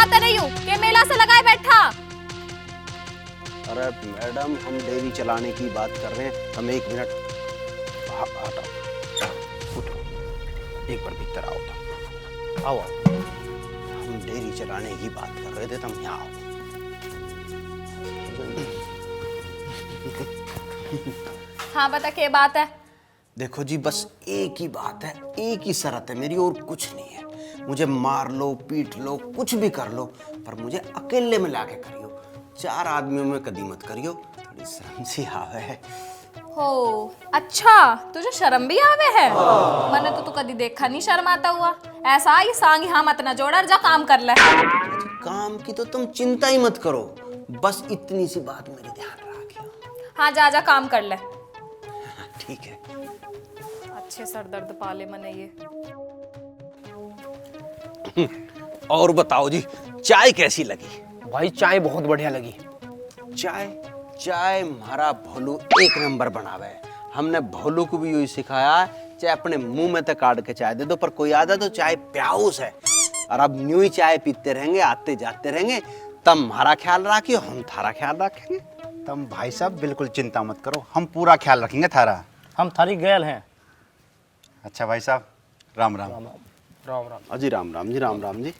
दिखाते नहीं हूँ कि मेला से लगाए बैठा। अरे मैडम, हम डेयरी चलाने की बात कर रहे हैं। हम 1 मिनट हटाओ, उठो, एक बार भीतर आओ। तो आओ, हम डेयरी चलाने की बात कर रहे थे, तुम यहाँ आओ। हाँ बता क्या बात है। देखो जी, बस एक ही बात है, एक ही शर्त है मेरी, और कुछ नहीं है। मुझे मार लो, पीट लो, कुछ भी कर लो, पर मुझे अकेले में लाके करियो। 4 आदमियों में कदी मत करियो। थोड़ी शर्म सी आवे। हो अच्छा, तुझे शर्म भी आवे है? मैंने तो तू कदी देखा नहीं शर्माता हुआ। ऐसा ये सांग यहाँ मत न जोड़, जा काम कर ले। काम की तो तुम चिंता ही मत करो, बस इतनी सी बात मेरे ध्यान रखियो। हाँ जा जा काम कर ले। ठीक है। अच्छे सर दर्द पाले मने ये। और बताओ जी, चाय कैसी लगी? भाई चाय बहुत बढ़िया लगी। चाय हमारा भोलू 1 नंबर बनावे है। हमने भोलू को भी यही सिखाया है, चाहे अपने मुंह में तक काट के चाय दे दो, पर कोई आता तो चाय प्याऊस है। और अब न्यू ही चाय पीते रहेंगे, आते जाते रहेंगे। तब हमारा ख्याल रखियो, हम थारा ख्याल रखेंगे। तुम भाई साहब बिल्कुल चिंता मत करो, हम पूरा ख्याल रखेंगे थारा। हम थारी गैल हैं। अच्छा भाई साहब, राम राम। राम राम राम। अजी राम राम जी, राम राम जी।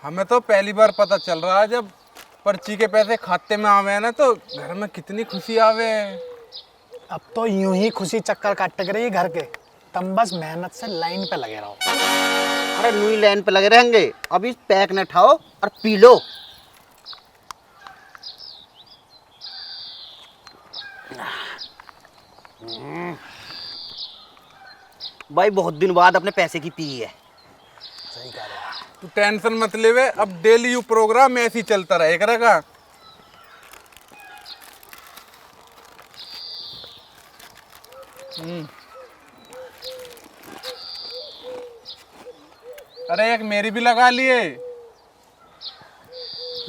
हमें तो पहली बार पता चल रहा है, जब पर्ची के पैसे खाते में आवे हैं ना, तो घर में कितनी खुशी आवे है। अब तो यूं ही खुशी चक्कर काट रही है घर के। तुम बस मेहनत से लाइन पे लगे रहो। अरे न्यू लाइन पे लगे रहेंगे, अभी पैक न उठाओ और पी लो। भाई बहुत दिन बाद अपने पैसे की पी है। सही कह रहे हो। तू टेंशन मत लेवे, अब डेली यू प्रोग्राम ऐसे ही चलता रहेगा। अरे एक मेरी भी लगा लिए।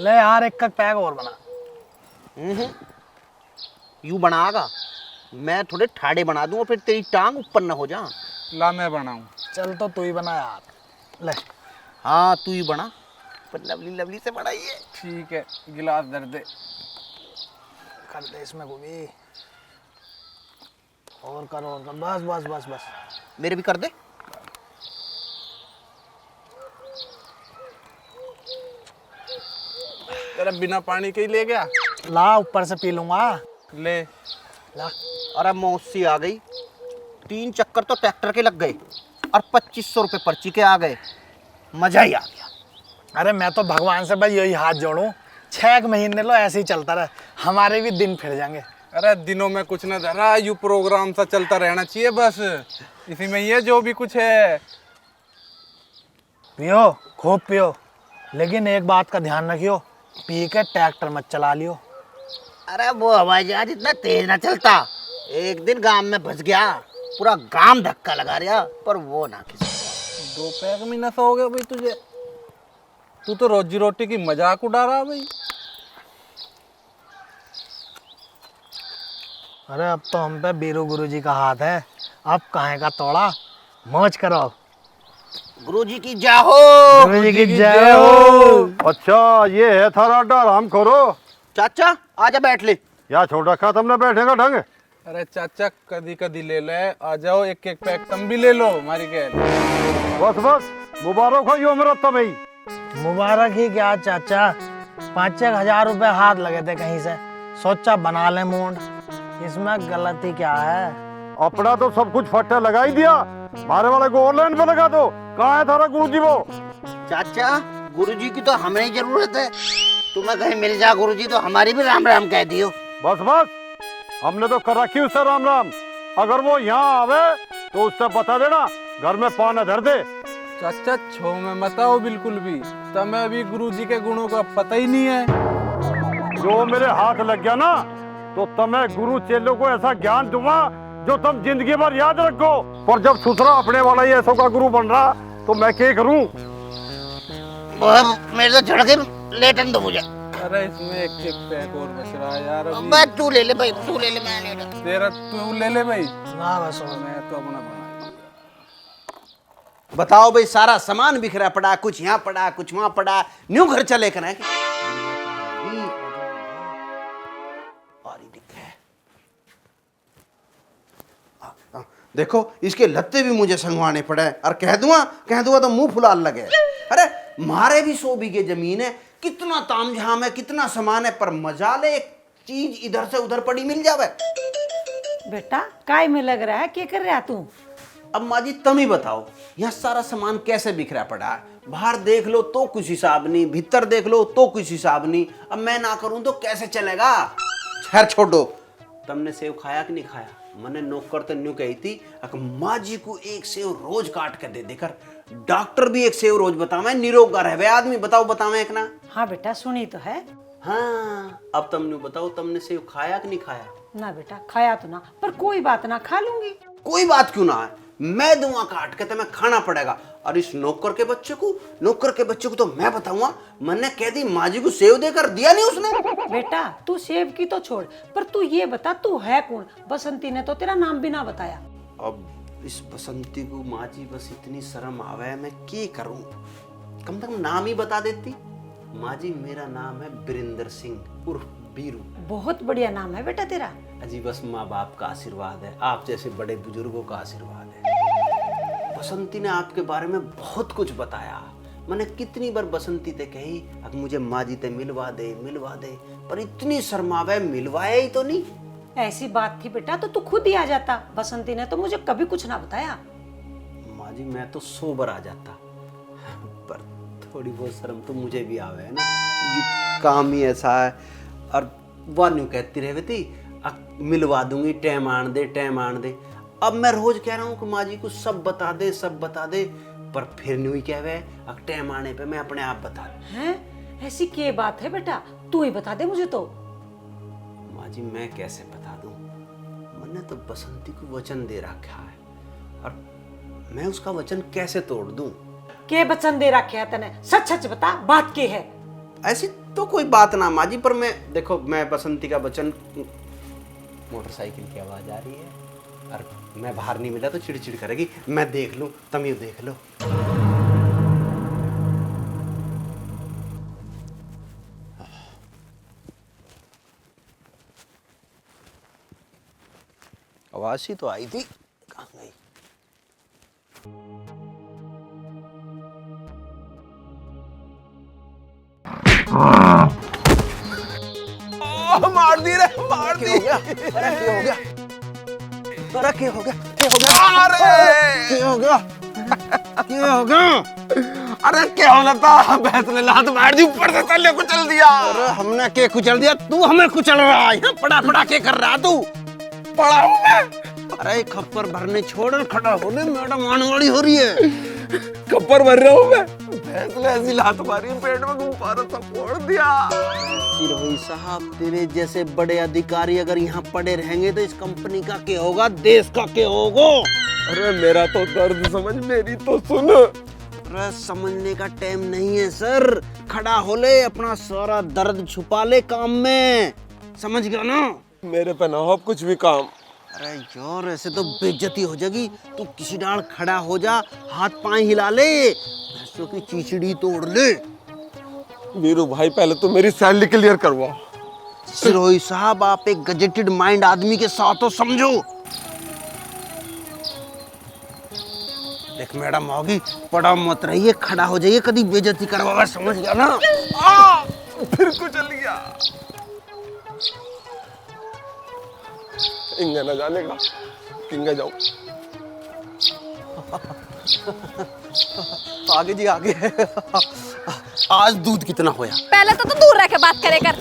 ले यार, एक का पैक और बना। यू बनागा, मैं थोड़े ठाड़े बना दूंगा, फिर तेरी टांग ऊपर न हो जा। ला मैं बनाऊं। चल तो तू ही बना यार। ले हाँ तू ही बना, पर लवली लवली से बनाइए। ठीक है, गिलास दर दे। कर दे इसमें गोभी। और कर, और कर, बस बस बस बस। मेरे भी कर दे। तेरा बिना पानी के ही ले गया। ला ऊपर से पी लूंगा। ले। ला। अरे मौसी आ गई। 3 चक्कर तो ट्रैक्टर के लग गए और 2500 रुपए पर्ची के आ गए। मजा ही आ गया। अरे मैं तो भगवान से भाई यही हाथ जोड़ूं, 6 महीने लो ऐसे ही चलता रहे, हमारे भी दिन फिर जाएंगे। अरे दिनों में कुछ न धरा, यू प्रोग्राम सा चलता रहना चाहिए बस। इसी में ये जो भी कुछ है। पियो, खूब पियो, लेकिन एक बात का ध्यान रखियो, पी के ट्रैक्टर मत चला लियो। अरे वो हवाई जहाज इतना तेज ना चलता। एक दिन गांव में फंस गया, पूरा गांव धक्का लगा रहा, पर वो ना किसी। 2 पैक में नशा हो गया भाई तुझे। तू तो रोजी रोटी की मजाक उड़ा रहा भाई। अरे अब तो हम पे बीरू गुरुजी का हाथ है, अब काहे का तोड़ा, मौज करो। गुरुजी की जय हो। गुरुजी की जय हो। अच्छा ये है थारा अड्डा, आराम करो। चाचा आजा बैठ ले। या छोड़ रखा तुमने, बैठेगा ढंग। अरे चाचा कदी कदी ले ले, आ जाओ, एक एक पैक तुम भी ले लो हमारी गैल। बस बस, मुबारक हो यो मेरा तब ही। मुबारक ही क्या चाचा, 5-6 हजार रुपए हाथ लगे थे कहीं से, सोचा बना ले मूड, इसमें गलती क्या है? अपना तो सब कुछ फट्टा लगा ही दिया, मारे वाले को ऑनलाइन पे लगा दो। कहाँ है थारा गुरुजी वो? चाचा गुरुजी की तो हमें ही जरूरत है, तुम्हें कहीं मिल जा गुरुजी तो हमारी भी राम राम कह दियो। बस बस, हमने तो कर रखी उससे राम राम। अगर वो यहाँ आवे तो उससे बता देना, घर में पान धर दे। चाचा छो में मत आओ बिल्कुल भी, तुम्हें अभी गुरुजी के गुणों का पता ही नहीं है। जो मेरे हाथ लग गया ना, तो तुम्हें गुरु चेलों को ऐसा ज्ञान दूंगा जो तुम जिंदगी भर याद रखो। पर जब सुसरा अपने वाला ही ऐसा का गुरु बन रहा, तो मैं क्या करूं? मेरे तो झड़के लेटन दो मुझे। अरे इसमें एक एक पैक और बच रहा है यार अभी। मैं तू ले ले भाई, तू ले ले, मैं ले ले। तेरा तू ले ले भाई। ना बस हो। मैं तो अपना बना बताओ भाई, सारा सामान बिखरा पड़ा, कुछ यहाँ पड़ा कुछ वहां पड़ा, न्यू घर चले कर है देखो, इसके लत्ते भी मुझे संगवाने पड़े, और कह दूंगा तो मुंह फुलाल लगे। अरे मारे भी 100 बीघे जमीन है, कितना तामझाम है, कितना सामान है, पर मजा ले एक चीज इधर से उधर पड़ी मिल जावे। बेटा काय में लग रहा है, क्या कर रहा तू? अब माँ जी तुम ही बताओ, यहाँ सारा सामान कैसे बिखरा पड़ा है? बाहर देख लो तो कुछ हिसाब नहीं, भीतर देख लो तो कुछ हिसाब नहीं। अब मैं ना करूं तो कैसे चलेगा? खैर छोड़ो, तुमने सेव खाया कि नहीं खाया? मैंने नौकर तो न्यू कही थी माँ जी को एक सेव रोज काट के दे देकर, डॉक्टर भी एक सेव रोज बतावे, निरोग रहे आदमी। बताओ बतावे एक ना। हाँ बेटा सुनी तो है। हाँ, अब तुमने बताओ, तुमने सेव खाया कि नहीं खाया? ना बेटा खाया तो ना, पर कोई बात ना, खा लूंगी। कोई बात क्यों ना है, मैं दूंगा काट के, तुम्हें खाना पड़ेगा। और इस नौकर के बच्चे को तो मैं बताऊंगा, मैंने कह दी माँ जी को सेव देकर दिया नहीं उसने। बेटा तू सेव की तो छोड़, पर तू ये बता तू है कौन? बसंती ने तो तेरा नाम भी ना बताया। अब इस बसंती को माँ जी बस इतनी शर्म आवे, मैं क्या करूं? कम से कम नाम ही बता देती। माँ जी मेरा नाम है बिरेंद्र सिंह उर्फ बीरू। बहुत बढ़िया नाम है बेटा तेरा। अजी बस माँ बाप का आशीर्वाद है, आप जैसे बड़े बुजुर्गों का आशीर्वाद है। बसंती ने आपके बारे में बहुत कुछ बताया। मैंने कितनी बार बसंती ते कही अब मुझे माँ जी ते मिलवा दे, पर इतनी शर्मावे, मिलवाया ही तो नहीं। ऐसी बात थी बेटा तो तू खुद ही आ जाता, बसंती ने तो मुझे कभी कुछ ना बताया। माँ जी मैं तो सोबर आ जाता, पर थोड़ी बहुत शर्म तो मुझे भी आवे है ना, ये काम ही ऐसा है। और वह न्यू कहती रहती मिलवा दूंगी, टाइम आन दे। अब मैं रोज कह रहा हूँ कि माँ जी को सब बता दे, पर फिर न्यू ही कहवे टाइम आने पे मैं अपने आप बता दूं। हैं? ऐसी क्या बात है बेटा, तू ही बता दे मुझे तो। माँ जी मैं कैसे बता दूं? मैंने तो बसंती को वचन दे रखा है, और मैं उसका वचन कैसे तोड़ दूं? के वचन दे रखे है तने? सच बता, बात के है? ऐसी तो कोई बात ना माँ जी, पर मैं बसंती का वचन। मोटरसाइकिल की आवाज आ रही है, और मैं बाहर नहीं मिला तो चिड़चिड़ करेगी। मैं देख लूं, तुम ये देख लो। आवाज ही तो आई थी, कहाँ गई? मार दी रे, मार दी। क्या हो गया? क्या हो गया? अरे क्या होना था? भैंस ने लात मार दी, ऊपर से तले कुचल दिया। अरे हमने के कुचल दिया? तू हमें कुचल रहा है, यहाँ पड़ा के कर रहा तू? पड़ा हूँ मैं। अरे खप्पर भरने छोड़ और खड़ा हो ले, मैडम आने वाली हो रही है। खप्पर भर रहा हूँ मैं। भैंस ने ऐसी लात मारी, पेट में गुब्बारा सा फोड़ दिया। सिरोही साहब, तेरे जैसे बड़े अधिकारी अगर यहाँ पड़े रहेंगे तो इस कंपनी का क्या होगा, देश का क्या होगा? अरे मेरा तो दर्द समझ, मेरी तो सुन। अरे समझने का टाइम नहीं है सर, खड़ा हो ले, अपना सारा दर्द छुपा ले काम में, समझ गया ना? मेरे पे ना हो कुछ भी काम। अरे यार ऐसे तो बेइज्जती हो जाएगी, तू किसी डाल खड़ा हो जा, हाथ पांव हिला ले, भैंसों की चीचड़ी तोड़ ले। वीरू भाई पहले तो मेरी सैलरी क्लियर करवाओ। सिरोही साहब, आप एक गजेटेड माइंड आदमी के साथ हो, समझो। देख मैडम होगी, पड़ा मत रहिए, खड़ा हो जाइए, कभी बेइज्जती करवाओ, समझ गया ना? फिर कुचल गया। इंगा ना जाने का, किंगा जाऊं। आगे जी आगे। आज दूध कितना होया? पहले तो तू दूर रह के बात करे कर।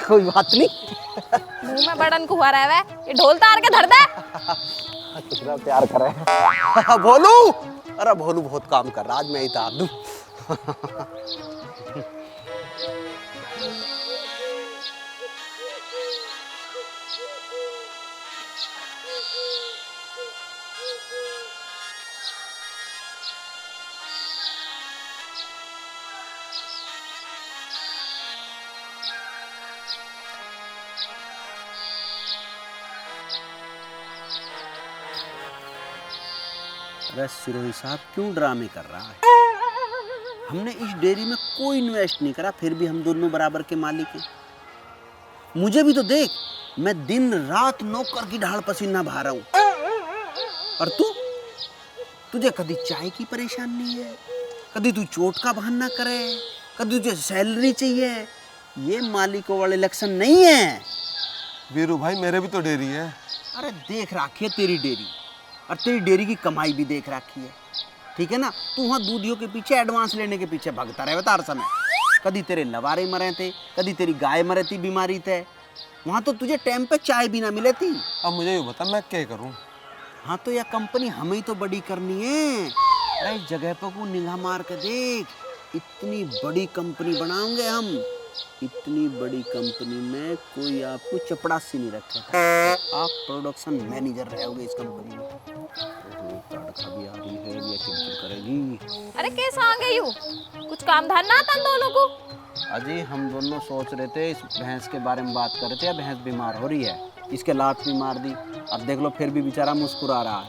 कोई बात नहीं। मुंह में बड़न को हुआ रहा है, ये ढोल तार के धर दे। कितना प्यार करे। भोलू, अरे भोलू बहुत काम कर रहा, आज मैं ही तार दूं। अरे सिरोही साहब क्यों ड्रामे कर रहा है? हमने इस डेयरी में कोई इन्वेस्ट नहीं करा, फिर भी हम दोनों बराबर के मालिक हैं। मुझे भी तो देख, मैं दिन रात नौकर की ढाल पसीना बहा रहा हूं। और तुझे कभी चाय की परेशानी नहीं है, कभी तू चोट का बहाना करे, कभी तुझे सैलरी चाहिए। ये मालिकों वाले लक्षण नहीं है। वीरू भाई मेरे भी तो डेयरी है। अरे देख रखी है तेरी डेयरी, और तेरी डेयरी की कमाई भी देख रखी है, ठीक है ना। तू वहाँ दूधियों के पीछे एडवांस लेने के पीछे भागता रहे हर समय। कभी तेरे लवारे मरे थे, कभी तेरी गाय मरे थी बीमारी थे, वहाँ तो तुझे टाइम पे चाय भी ना मिले थी। अब मुझे ये बता मैं क्या करूं? हाँ तो यह कंपनी हमें ही तो बड़ी करनी है। अरे इस जगह पर को निगाह मार के देख, इतनी बड़ी कंपनी बनाएंगे हम। इतनी बड़ी कंपनी में कोई आपको चपड़ासी नहीं रखेगा, आप प्रोडक्शन मैनेजर रहोगे इस कंपनी में। तो तड़का भी आ रही है, ये किंतु करेगी। अरे कैसा आ गई यू? कुछ काम धाम ना था दोनों को? अजी हम दोनों सोच रहे थे, इस भैंस के बारे में बात कर रहे थे। भैंस बीमार हो रही है, इसके लात भी मार दी। अब देख लो फिर भी बेचारा मुस्कुरा रहा है।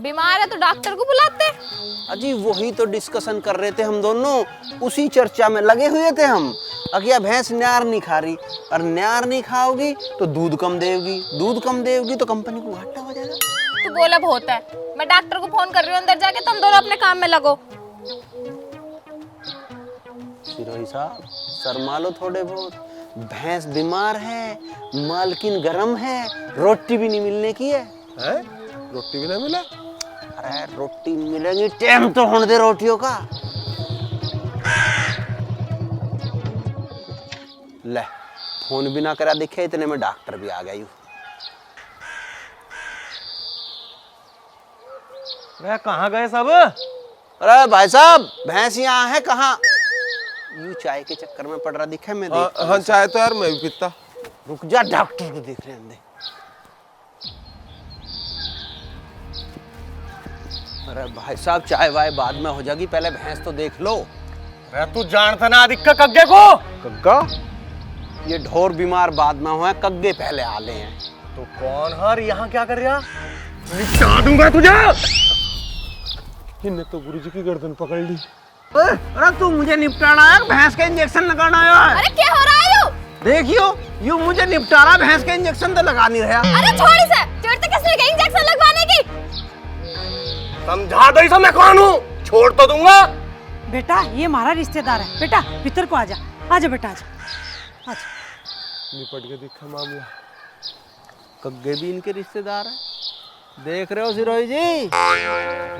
बीमार है तो डॉक्टर को बुलाते। अजी वही तो डिस्कशन कर रहे थे हम दोनों, उसी चर्चा में लगे हुए थे हम। अगर भैंस न्यार नहीं खा रही, और न्यार नहीं खाओगी तो दूध कम देगी, दूध कम देगी तो कंपनी को घाटा हो जाएगा। तू बोला बहुत है, मैं डॉक्टर को फोन कर रही हूँ अंदर जाके, तुम दोनों अपने काम में लगो। सिरोही साहब शर्मा लो थोड़े बहुत। भैंस बीमार है, मालकिन गरम है, रोटी भी नहीं मिलने की है। रोटी भी नहीं मिला? अरे रोटी मिलेगी, टाइम तो होने दे रोटियों का। ले फोन भी ना करा दिखे, इतने में डॉक्टर भी आ गया। वे कहाँ गए सब? अरे भाई साहब भैंस यहाँ है कहाँ? यूं चाय के चक्कर में पड़ रहा दिखे मैं। हाँ चाय तो यार मैं भी पीता। रुक जा, डॉक्टर को देख रहे हैं। अरे भाई साहब चाय वाय बाद में हो जाएगी, पहले भैंस तो देख लो। अरे तू जानता ना दिक्कत कग्गे को? कग्गा? ये ढोर बीमार बाद में हुआ, कग्गे पहले आले हैं। तो कौन हर यहाँ क्या कर रहा? निपटा दूंगा तुझे। इन्हें तो गुरुजी की गर्दन पकड़ ली। अरे तू मुझे निपटाना है, भैंस का इंजेक्शन लगाना है। अरे क्या हो रहा है यू? देखियो यू मुझे निपटा रहा, भैंस का इंजेक्शन तो लगा नहीं रहा। अरे छोड़ इसे, चोट किसने कही इंजेक्शन लगवाने की? समझा दो इसे मैं कौन हूँ, छोड़ तो दूंगा। बेटा ये हमारा रिश्तेदार है, बेटा भीतर को आजा, आजा बेटा आजा, आजा। निपट के दिखा मामला। कग्गे भी इनके रिश्तेदार है, देख रहे हो सिरोही जी?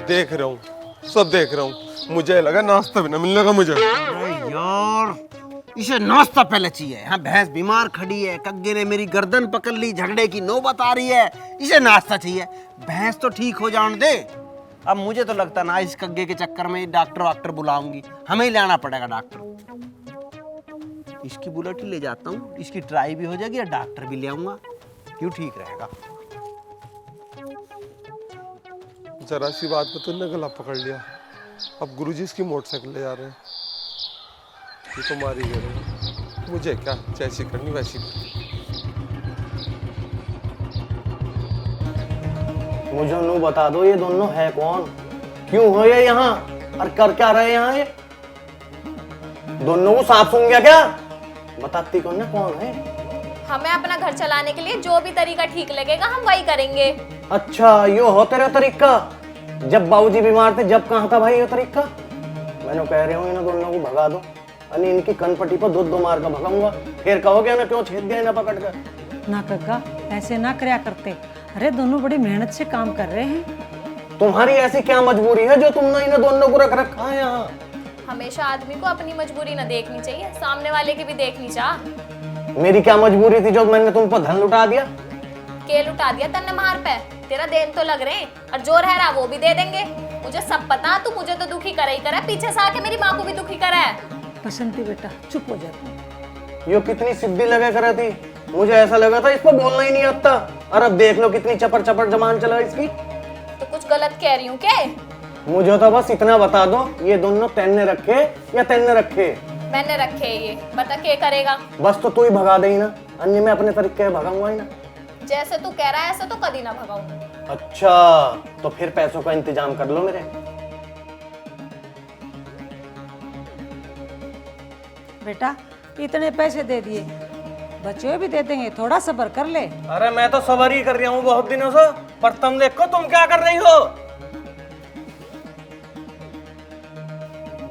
देख रहा हूँ, सब देख रहा हूँ। मुझे लगा नाश्ता भी ना मिलने का मुझे। अरे यार इसे नाश्ता पहले चाहिए। यहाँ भैंस बीमार खड़ी है, कग्गे ने मेरी गर्दन पकड़ ली, झगड़े की नौबत आ रही है, इसे नाश्ता चाहिए। भैंस तो ठीक हो जाने दे। अब मुझे तो लगता ना इस कग्गे के चक्कर में डॉक्टर वाक्टर बुलाऊंगी, हमें ही लाना पड़ेगा डॉक्टर। इसकी बुलेट ही ले जाता हूँ, इसकी ट्राई भी हो जाएगी और डॉक्टर भी ले आऊंगा, क्यों ठीक रहेगा। जरा सी बात पे तुमने गला पकड़ लिया। अब गुरुजी इसकी मोटरसाइकिल ले जा रहे हैं। ये तो मारी गए, मुझे क्या जैसी करनी वैसी करनी। मुझे नो बता दो ये दोनों है कौन, क्यों हो ये यहाँ और कर क्या रहे यहाँ ये? दोनों को सांप सूंघ गया क्या? बताती कौन है कौन है? हमें अपना घर चलाने के लिए जो भी तरीका ठीक लगेगा हम वही करेंगे। अच्छा यो हो तेरा तरीका? जब बाबूजी बीमार थे जब कहाँ था भाई ये तरीका? मैंने कह रही हूँ इन दोनों को भगा दो, अनि इनकी कनपट्टी पर दो मार का भगाऊंगा, फिर कहोगे ना क्यों छेद गए ना पकड़ कर। ना कक्का ऐसे ना करया करते, अरे दोनों बड़ी मेहनत से काम कर रहे हैं। तुम्हारी ऐसी क्या मजबूरी है जो तुमने इन दोनों को रख रखा है यहाँ? हमेशा आदमी को अपनी मजबूरी न देखनी चाहिए, सामने वाले की भी देखनी चाह। मेरी क्या मजबूरी थी जो मैंने तुम पर धन लुटा दिया? के लुटा दिया तन्ने मार पे, तेरा देन तो लग रहे और जो रह रहा वो भी दे देंगे। मुझे सब पता, तू मुझे तो दुखी करे ही करे, पीछे से आके मेरी माँ को भी दुखी करा है। बसंती बेटा चुप हो जाती। यो कितनी सिद्धि लगे कर थी, मुझे ऐसा लगा था इसको बोलना ही नहीं आता, और अब देख लो कितनी चपर चपर जबान चला इसकी। तो कुछ गलत कह रही हूँ क्या? मुझे तो बस इतना बता दो ये दोनों तैने रखे या तैने रखे? मैंने रखे ये, बता क्या करेगा? बस तो तू ही भगा दे ना, अन्य मैं अपने तरीके से भगाऊंगा ही ना। जैसे तू कह रहा है ऐसे तो कभी ना भगाऊंगा। अच्छा, तो फिर पैसों का इंतजाम कर लो मेरे। बेटा इतने पैसे दे दिए, बच्चे भी दे देंगे, थोड़ा सब्र कर ले। अरे मैं तो सबर ही कर रहा हूँ बहुत दिनों से, पर तुम देखो तुम क्या कर रही हो।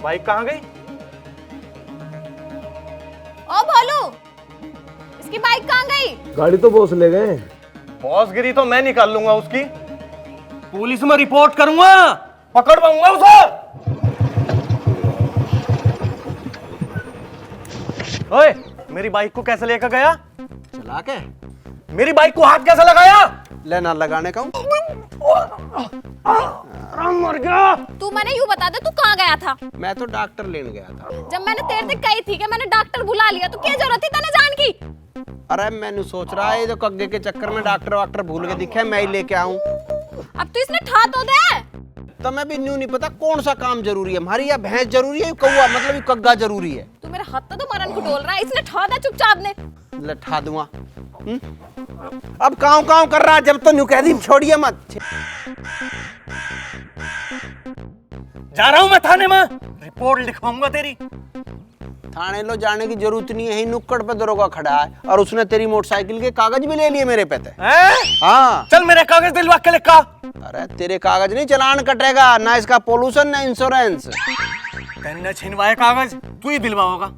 बाइक कहाँ गई? ओ भोलू, इसकी बाइक कहाँ गई? गाड़ी तो बॉस ले गए। बॉस गिरी तो मैं निकाल लूंगा उसकी, पुलिस में रिपोर्ट करूंगा, पकड़ पाऊंगा उसे। ओए, मेरी बाइक को कैसे लेकर गया? चला के मेरी बाइक को हाथ कैसे लगाया? लेना लगाने का हूं। मर गया। तू मैंने यूं बता दे, तू कहाँ गया था? मैं तो डॉक्टर लेने गया था। जब मैंने तेरे से कही थी कि मैंने डॉक्टर बुला लिया, तो क्या जरूरत थी तने जान की? अरे मैंने सोच रहा है, ये जो कग्गे के चक्कर में डॉक्टर वाक्टर भूल के दिखे, मैं ही लेके आऊं। अब तो इसने ठा तो दे। तो मैं भी न्यू नहीं पता कौन सा काम जरूरी है, हमारी या भैंस जरूरी है, कौवा मतलब ये कग्गा जरूरी है। तू मेरे हाथ तो मरन को डोल रहा है, इसने ठा दे चुपचाप ने। लठा दूंगा। अब काव काव कर रहा, जब तो न्यू कह दी छोड़िए मत। जा रहा हूं मैं थाने में, रिपोर्ट लिखवाऊंगा तेरी। थाने लो जाने की जरूरत नहीं है, यही नुक्कड़ पे दरोगा खड़ा है और उसने तेरी मोटरसाइकिल के कागज भी ले लिए मेरे पे थे। हाँ, चल मेरे कागज दिलवा के लिखा। अरे तेरे कागज नहीं, चालान कटेगा ना, इसका पोल्यूशन ना इंश्योरेंस। तेने छिनवाए कागज, तू ही दिलवाओगा।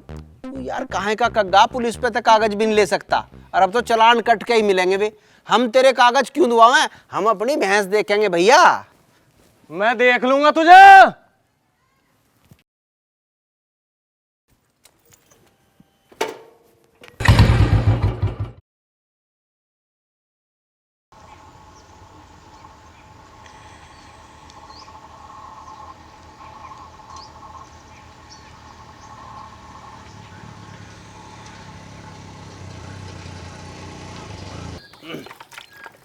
यार काहे का कग्गा, पुलिस पे तो कागज भी नहीं ले सकता, और अब तो चालान कट के ही मिलेंगे बे। हम तेरे कागज क्यों दुआएं, हम अपनी भैंस देखेंगे भैया। मैं देख लूंगा तुझे।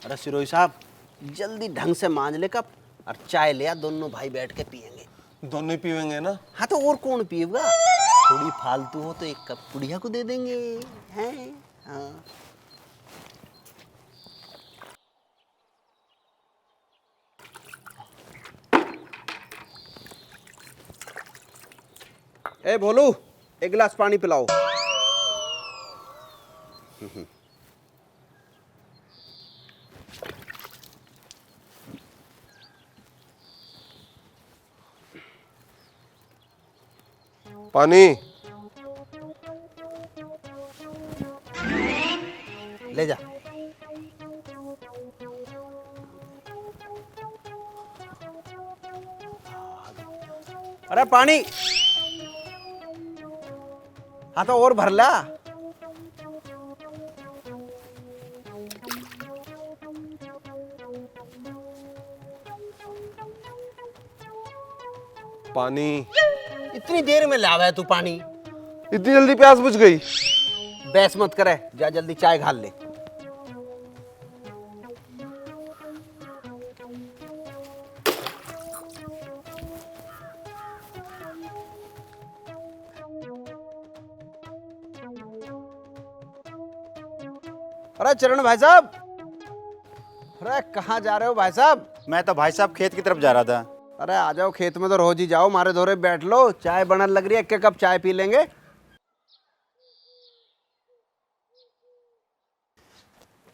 अरे सिरोही साहब, जल्दी ढंग से मांज ले कप और चाय ले आ, दोनों भाई बैठ के पियेंगे। दोनों ही पीवेंगे ना? हाँ तो और कौन पिएगा, थोड़ी फालतू हो तो एक कप बुढ़िया को दे देंगे हैं। हाँ ए भोलू, एक गिलास पानी पिलाओ। पानी ले जा। अरे पानी, हाँ तो और भर ला। पानी इतनी देर में लावा है तू पानी? इतनी जल्दी प्यास बुझ गई? बहस मत करे, जा जल्दी चाय घाल ले। अरे चरण भाई साहब, अरे कहाँ जा रहे हो भाई साहब? मैं तो भाई साहब खेत की तरफ जा रहा था। अरे आ जाओ, खेत में तो रोज ही जाओ, मारे धोरे बैठ लो, चाय बनने लग रही है, एक कप चाय पी लेंगे।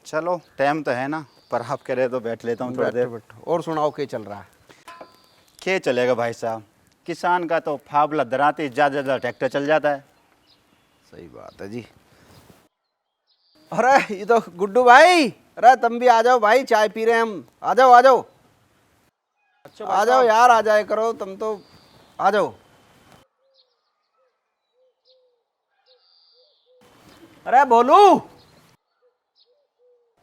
चलो टाइम तो है ना, पर आप कह रहे तो बैठ लेता हूँ थोड़ी देर। बैठो। और सुनाओ क्या चल रहा है? क्या चलेगा भाई साहब, किसान का तो फावला दराते ज़्यादा ज़्यादा ट्रैक्टर चल जाता है। सही बात है जी। अरे ये तो गुड्डू भाई, अरे तुम भी आ जाओ भाई, चाय पी रहे हैं हम। आ जाओ आ जाओ। अच्छा आ जाओ यार, आ जाए करो तुम तो, आ जाओ। अरे बोलू,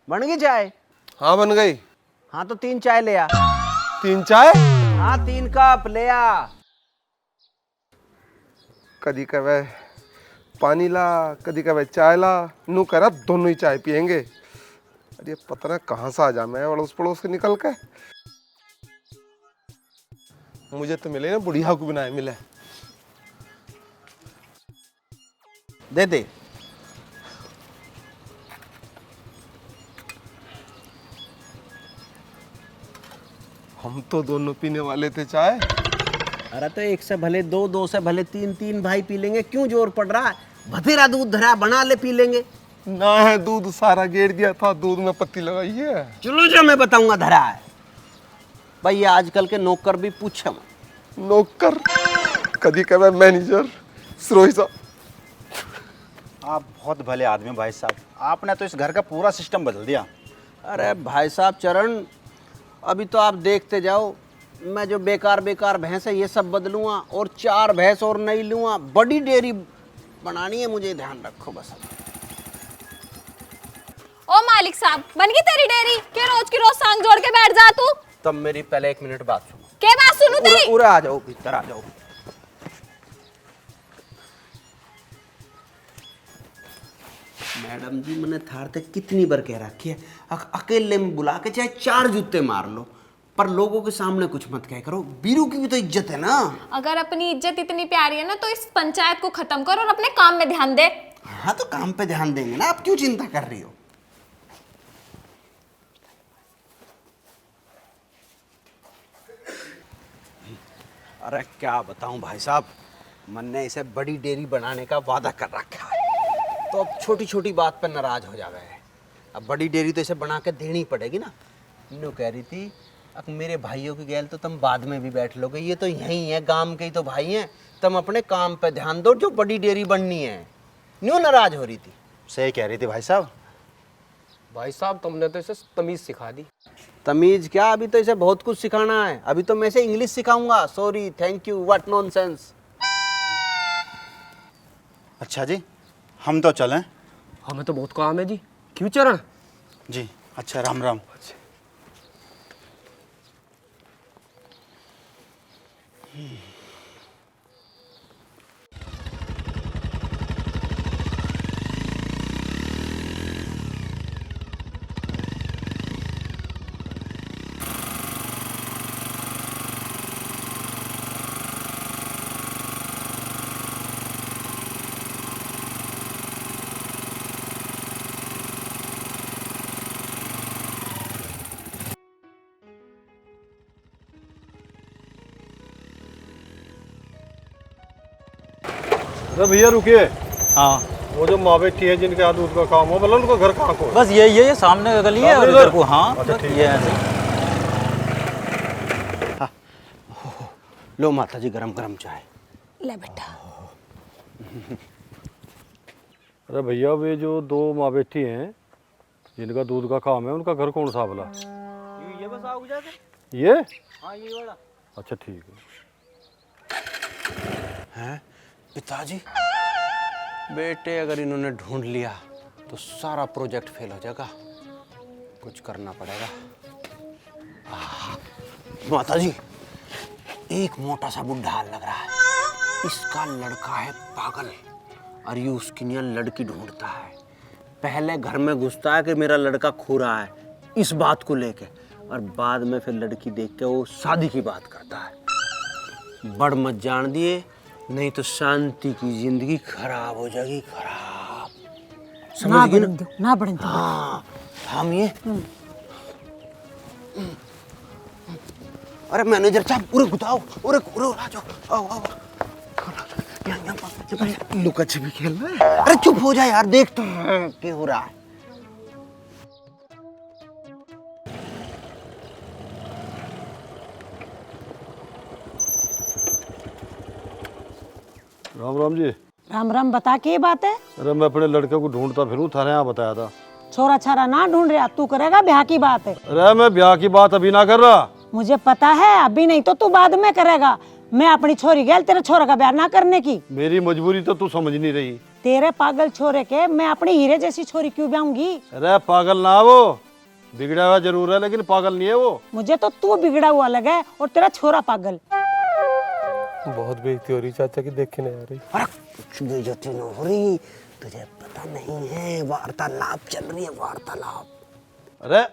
बन गई चाय? हाँ बन गई। हाँ तो 3 चाय ले आ। 3 चाय? हाँ 3 कप ले आ। कदी कवे पानी ला, कदी कवे चाय ला, नू करा दोनों ही चाय पियेंगे। अरे पता ना कहाँ से आ जा मैं अड़ोस पड़ोस के निकल के। मुझे तो मिले ना, बुढ़िया को बनाए मिले। दे दे। हम तो दोनों पीने वाले थे चाय। अरे तो एक से भले दो, दो से भले तीन, तीन भाई पी लेंगे, क्यों जोर पड़ रहा है? बथेरा दूध धरा बना ले, पी लेंगे। ना है दूध सारा गेर दिया था, दूध में पत्ती लगाई है। चलो जो मैं बताऊंगा धरा है। भाई ये आजकल के नौकर भी पूछे मत। नौकर कभी कभी मैनेजर सरोही साहब। आप बहुत भले आदमी भाई साहब, आपने तो इस घर का पूरा सिस्टम बदल दिया। अरे भाई साहब चरण, अभी तो आप देखते जाओ, मैं जो बेकार बेकार भैंस है ये सब बदलूंगा और 4 भैंस और नई लूंगा। बड़ी डेयरी बनानी है मुझे, ध्यान रखो बस। ओ मालिक साहब, बन गई तेरी डेयरी के रोज की रोज सांग जोड़ के बैठ जा तू। तब मेरी पहले 1 मिनट बात सुनो। के बात सुनू तेरी? उरे आ जाओ, भीतर आ जाओ। मैडम जी मैंने थार तक कितनी बार कह रखी है, अकेले में बुला के चाहे 4 जूते मार लो, पर लोगों के सामने कुछ मत कह करो। बीरू की भी तो इज्जत है ना। अगर अपनी इज्जत इतनी प्यारी है ना तो इस पंचायत को खत्म कर और अपने काम में ध्यान दे। हाँ तो काम पे ध्यान देंगे ना, आप क्यों चिंता कर रही हो? अरे क्या बताऊं भाई साहब, मन ने इसे बड़ी डेयरी बनाने का वादा कर रखा है, तो अब छोटी छोटी बात पर नाराज हो जा गए। अब बड़ी डेयरी तो इसे बना के देनी पड़ेगी ना। नो कह रही थी अब मेरे भाइयों की गैल तो तुम बाद में भी बैठ लोगे, ये तो यही है, गांव के ही तो भाई हैं। तुम अपने काम पे ध्यान दो, जो बड़ी डेयरी बननी है। न्यू नाराज हो रही थी। सही कह रही थी भाई साहब। भाई साहब तुमने तो इसे तमीज सिखा दी। तमीज क्या, अभी तो इसे बहुत कुछ सिखाना है। अभी तो मैं इसे इंग्लिश सिखाऊंगा। Sorry, thank you, what nonsense. अच्छा जी, हम तो चलें? हमें तो बहुत काम है जी। क्यों चरण? जी अच्छा, राम राम। अरे भैया रुकिए। हाँ वो जो माँ बेटी है जिनके हाथ दूध का काम हो, मतलब उनका घर कहाँ को है? बस ये सामने का गली है और इधर को। हाँ अच्छा, ठीक ये ऐसे। लो माता जी, गरम गरम चाय। ले बेटा। अरे भैया, वे जो 2 माँ बेटी हैं जिनका दूध का काम है, उनका घर कौन सा भला? ये बस आओ जाके। ये? हाँ ये वाला। अच्छा ठीक है। हैं पिताजी? बेटे अगर इन्होंने ढूंढ लिया तो सारा प्रोजेक्ट फेल हो जाएगा, कुछ करना पड़ेगा। माता जी, एक मोटा सा बुढ़ा लग रहा है, इसका लड़का है पागल और ये उसकी नियत लड़की ढूंढता है। पहले घर में घुसता है कि मेरा लड़का खो रहा है, इस बात को लेके, और बाद में फिर लड़की देख के वो शादी की बात करता है। बड़ मत जान दिए, नहीं तो शांति की जिंदगी खराब हो जाएगी, खराब। समझ गई ना? ना बढ़न दो। हाँ, हम ये। अरे मैनेजर साहब, उरे गुताओ, उरे उरे आ जाओ, आओ आओ। लुका छिपी खेल रहे हैं। अरे चुप हो जाए यार, देख तो क्या हो रहा है। राम राम जी। राम राम, बता के बात है? अरे मैं अपने लड़के को ढूंढता फिरूं, थाने यहाँ बताया था। छोरा छारा ना ढूंढ रहा, तू करेगा ब्याह की बात है। अरे मैं ब्याह की बात अभी ना कर रहा। मुझे पता है, अभी नहीं तो तू बाद में करेगा। मैं अपनी छोरी गैल तेरे छोरे का ब्याह ना करने की। मेरी मजबूरी तो तू समझ नहीं रही। तेरे पागल छोरे के मैं अपनी हीरे जैसी छोरी क्यों ब्याहूंगी? अरे पागल ना, वो बिगड़ा हुआ जरूर है लेकिन पागल नहीं है वो। मुझे तो तू बिगड़ा हुआ लगा और तेरा छोरा पागल। बहुत बेइज्जती हो रही चाचा की, देख के नहीं आ रही। अरे कुछ बेइज्जती न हो रही, तुझे पता नहीं है, वार्तालाप चल रही है, वार्तालाप। अरे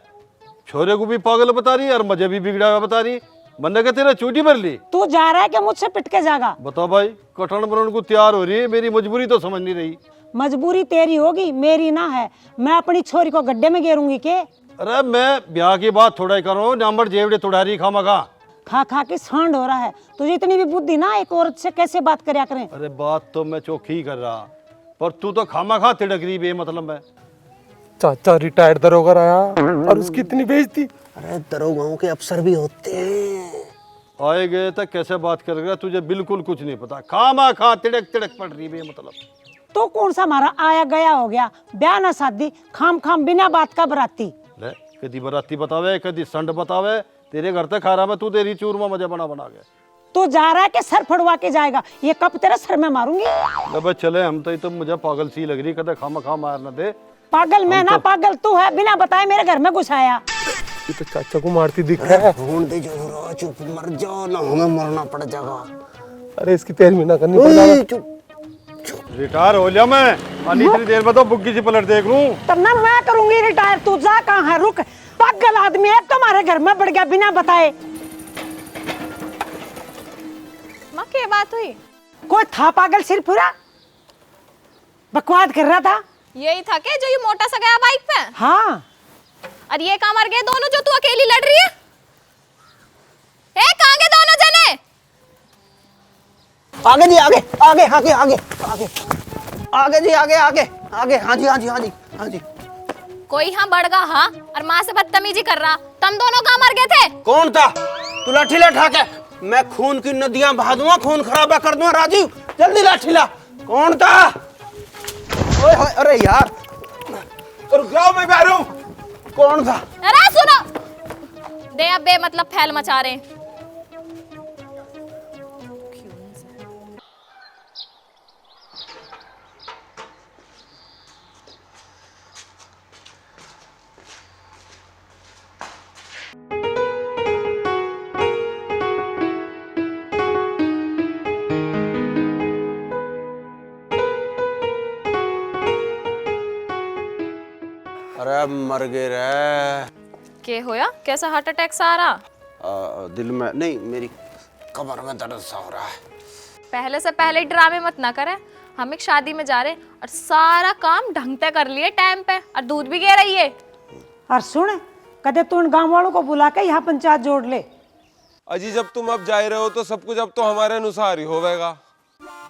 छोरे को भी पागल बता रही है और मुझे भी बिगड़ा हुआ बता रही। बंदे का तेरा चूटी भर ली। तू जा रहा है कि मुझसे पिट के जागा? बताओ भाई, कठन बनने को तैयार हो रही है, मेरी मजबूरी तो समझ नहीं रही। मजबूरी तेरी होगी, मेरी ना है। मैं अपनी छोरी को गड्ढे में गिरूंगी के? अरे मैं ब्याह की बात थोड़ा ही करो, नंबर जेवड़े तुड़ारी खामखा। खा खा के सांड हो रहा है तुझे, इतनी भी बुद्धि ना, एक औरत से कैसे बात करया करें। अरे बात तो मैं चौखी कर रहा, पर तू तो खामखा तिड़क रही बेमतलब है। चाचा रिटायर्ड दरोगा आया और उसकी इतनी बेइज्जती। अरे दरोगाओं के अफसर भी होते हैं। आए गए तक कैसे बात कर रहा, तुझे बिल्कुल कुछ नहीं पता। खामखा तिड़क तिड़क पड़ रही बेमतलब। तो कौन सा हमारा आया गया हो गया, ब्याह ना शादी, खाम खाम बिना बात का बराती। ले कदी बराती बतावे, कदी संड बतावे, तेरे घर तक खा रहा मैं, तू तेरी चूरमा मजा बना बना के। तो जा रहा है कि सर फड़वा के जाएगा, ये कब तेरा सर में मारूंगी। अब चले हम तो मुझे पागल सी लग रही, कदे खामखा मार न दे। पागल मैं ना पागल तू है, बिना बताए मेरे घर में घुसाया। ये तो चाचा को मारती दिख रहा है। ढूंढ दे जो, चुप मर जाओ ना, हमें मरना पड़ जाएगा। अरे इसकी पैरवी ना करनी पड़ जाएगा। चुप। रिटायर हो लिया मैं, इतनी देर में तो बुग्गी सी पलट देख लूं। तब ना मैं करूंगी रिटायर, तू जा कहाँ है, रुक। पागल आदमी है, तुम्हारे घर में बढ़ गया बिना बताए। माँ क्या बात हुई? कोई था पागल सिर पूरा बकवाद कर रहा था। यही था क्या जो ये मोटा सा गया बाइक पे? हाँ। और ये कहाँ मर गए दोनों जो तू अकेली लड़ रही है? कहाँ गए दोनों जने? आगे जी आगे आगे आगे आगे आगे आगे जी आगे आगे आगे। हाँ जी हाँ जी हाँ जी हाँ जी। कोई हाँ बढ़गा हाँ, और माँ से बदतमीजी कर रहा। तुम दोनों कहाँ मर गए थे? कौन था? तू लाठी ला उठा के, मैं खून की नदियां बहा दूंगा, खून खराबा कर दूंगा। राजीव जल्दी लाठी ला। कौन था? ओए होए, अरे यार रुक जाओ, मैं भी आ रहा हूं। कौन था? अरे सुनो दे, अब बे मतलब फैल मचा रहे। अरे मर गए रे। क्या होया? कैसा हार्ट अटैक सा आ रहा? दिल में नहीं, मेरी कमर में दर्द सा हो रहा है। पहले से पहले ड्रामे मत ना करें। हम एक शादी में जा रहे और सारा काम ढंग से कर लिए टाइम पे, और दूध भी गे रही है। और सुन, कदे तू इन गाँव वालों को बुला के यहाँ पंचायत जोड़ ले। अजी जब तुम अब जा रहे हो तो सब कुछ अब तो हमारे अनुसार ही होगा।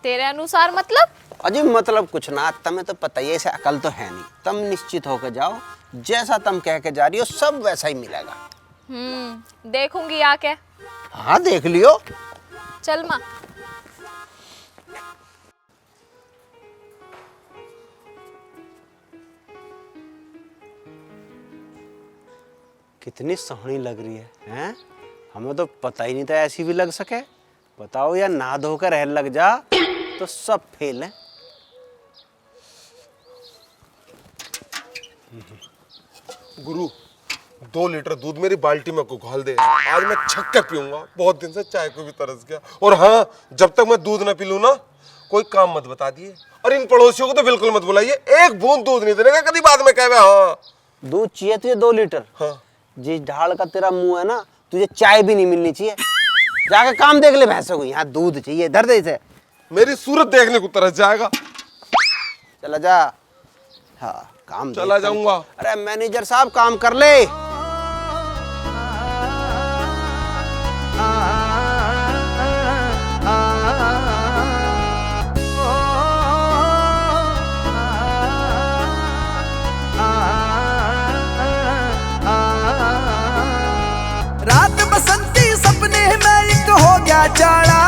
तेरे अनुसार मतलब? अजी मतलब कुछ ना, तुम्हें तो पता ही है, ऐसे अकल तो है नहीं। तुम निश्चित होकर जाओ, जैसा तुम कह के जा रही हो सब वैसा ही मिलेगा। देखूंगी आके। हाँ देख लियो। चल माँ। कितनी सोहनी लग रही है, हैं? हमें तो पता ही नहीं था ऐसी भी लग सके। बताओ यार, ना धोकर रहने लग जा तो सब फेल है। गुरु 2 लीटर दूध मेरी बाल्टी में को घोल दे, आज मैं छक के पीऊंगा। बहुत दिन से चाय को भी तरस गया। और हाँ, जब तक मैं दूध ना पी लूं ना, कोई काम मत बता दिए, और इन पड़ोसियों को तो बिल्कुल मत बुलाइए। एक बूंद दूध नहीं देने का, कभी बाद में कहवे। हाँ दूध चाहिए तुझे 2 लीटर? हाँ। जिस ढाल का तेरा मुंह है ना, तुझे चाय भी नहीं मिलनी चाहिए। जाके काम देख ले भैंसों को, यहाँ दूध चाहिए। धर दे इसे। मेरी सूरत देखने को तरस जाएगा। चला जा। हाँ काम चला जाऊंगा। अरे मैनेजर साहब काम कर ले। रात बसंती सपने में एक हो गया चाड़ा,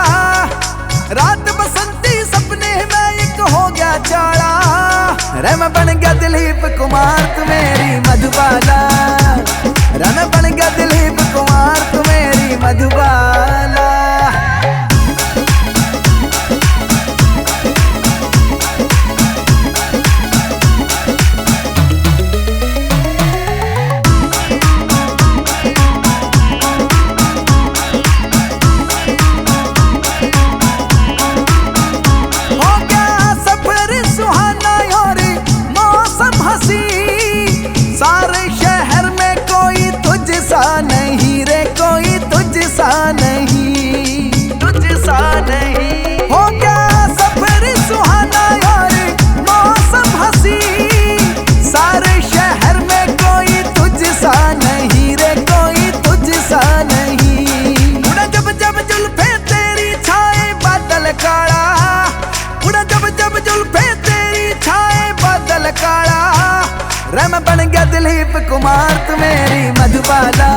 रात बसंती सपने में एक हो गया चाड़ा। रे मैं बन गया दिलीप कुमार तू मेरी मधुबाला, रे मैं बन गया दिलीप कुमार तू मेरी मधुबाला। सारे शहर में कोई तुझ मैं बन गया दिलीप कुमार तू मेरी मधुबाला,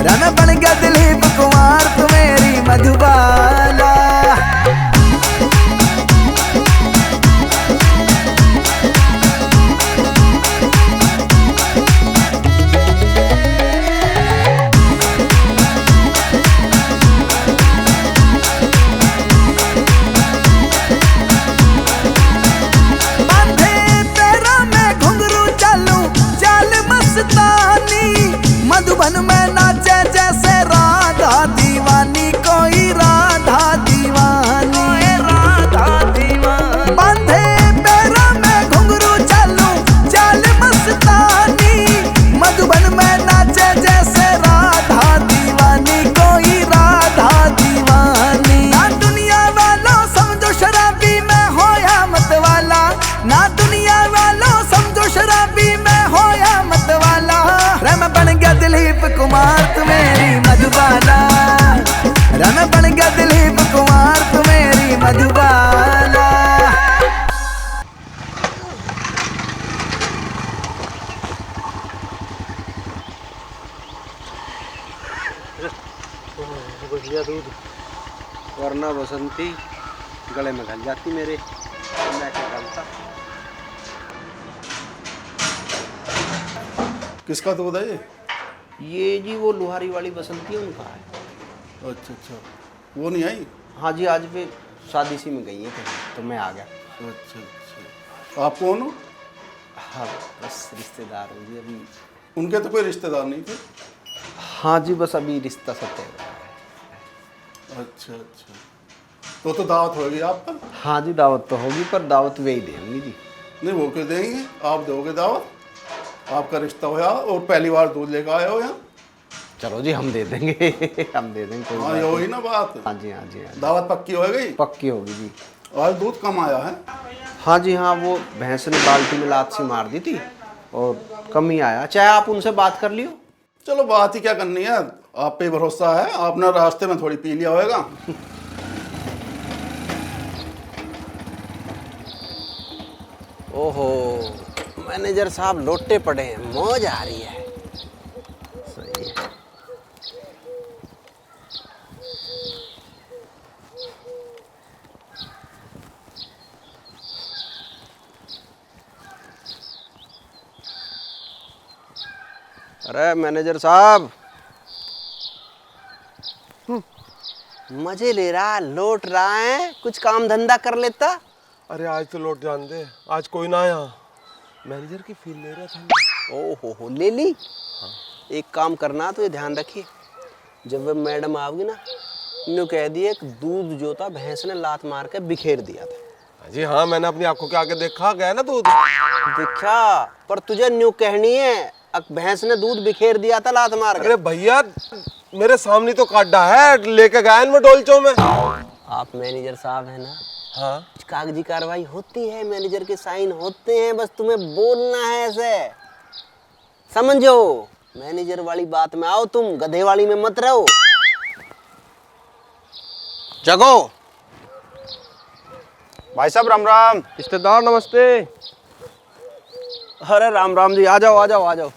रे मैं बन गया दिलीप कुमार तू मेरी मधुबाला। मधुबन में नाचे जैसे राधा दीवानी, कोई राधा दीवानी, राधा दीवानी। बांधे पैरों में घुंघरू चलूं चाल मस्तानी, मधुबन में नाचे जैसे राधा दीवानी, कोई राधा दीवानी। ना दुनिया वालों समझो शराबी मैं होया मत वाला, ना दुनिया वालों समझो शराबी मैं होया मत वाला। रे मैं बन गया दिलीप कुमार तू मेरी मधुबाला, रे मैं बन गया दिलीप कुमार तू मेरी मधुबाला। वरना बसंती गले में घल जाती मेरे, मैं क्या करता। किसका दूध है ये जी वो लुहारी वाली बसंती है, उनका है। अच्छा अच्छा, वो नहीं आई? हाँ जी, आज वे शादी सी में गई है कहीं, तो मैं आ गया। अच्छा अच्छा, आप कौन हो? हाँ बस रिश्तेदार हूँ जी अभी। उनके तो कोई रिश्तेदार नहीं थे? हाँ जी, बस अभी रिश्ता सब तय हुआ है। अच्छा अच्छा, तो दावत होगी आप पर? हाँ जी, दावत तो होगी, पर दावत वे ही देंगे जी। नहीं, वो क्यों देंगे, आप दोगे दावत? आपका रिश्ता होया और पहली बार दूध लेकर आए हो यहाँ। चलो जी, हम दे देंगे हम दे देंगे, कोई हाँ, बात ये नहीं। वही ना बात। हाँ जी हाँ जी हाँ जी। दावत पक्की हो गई? पक्की होगी जी। आज दूध कम आया है? हाँ जी हाँ, वो भैंस ने बाल्टी में लात सी मार दी थी और कम ही आया। चाहे आप उनसे बात कर लियो। चलो, बात ही क्या करनी है, आप पे भरोसा है, आपने रास्ते में थोड़ी पी लिया होगा। ओहो, मैनेजर साहब लोटे पड़े हैं, मौज आ रही है। सही है। अरे मैनेजर साहब, मजे ले रहा, लोट रहा है, कुछ काम धंधा कर लेता। अरे आज तो लौट जान दे, आज कोई ना आया, मैनेजर की फील ले रहा था। ओ हो ले ली। हाँ। एक काम करना तो ये ध्यान रखिए, जब वह मैडम आओगी ना, इन्हों कह दिए दूध जो था भैंस ने लात मार के बिखेर दिया था। जी हाँ, मैंने अपनी आंखों के आगे देखा, गया ना दूध। देखा, पर तुझे न्यू कहनी है भैंस ने दूध बिखेर दिया था लात मार के। अरे भैया, मेरे सामने तो काटा है, लेके गया इनमें डोलचो में। आप मैनेजर साहब है ना? हाँ। कागजी कार्रवाई होती है, मैनेजर के साइन होते हैं, बस तुम्हें बोलना है ऐसे, समझो। मैनेजर वाली बात में आओ, तुम गधे वाली में मत रहो। जगो। भाई साहब राम राम। रिश्तेदार नमस्ते। अरे राम राम जी, आ जाओ आ जाओ आ जाओ।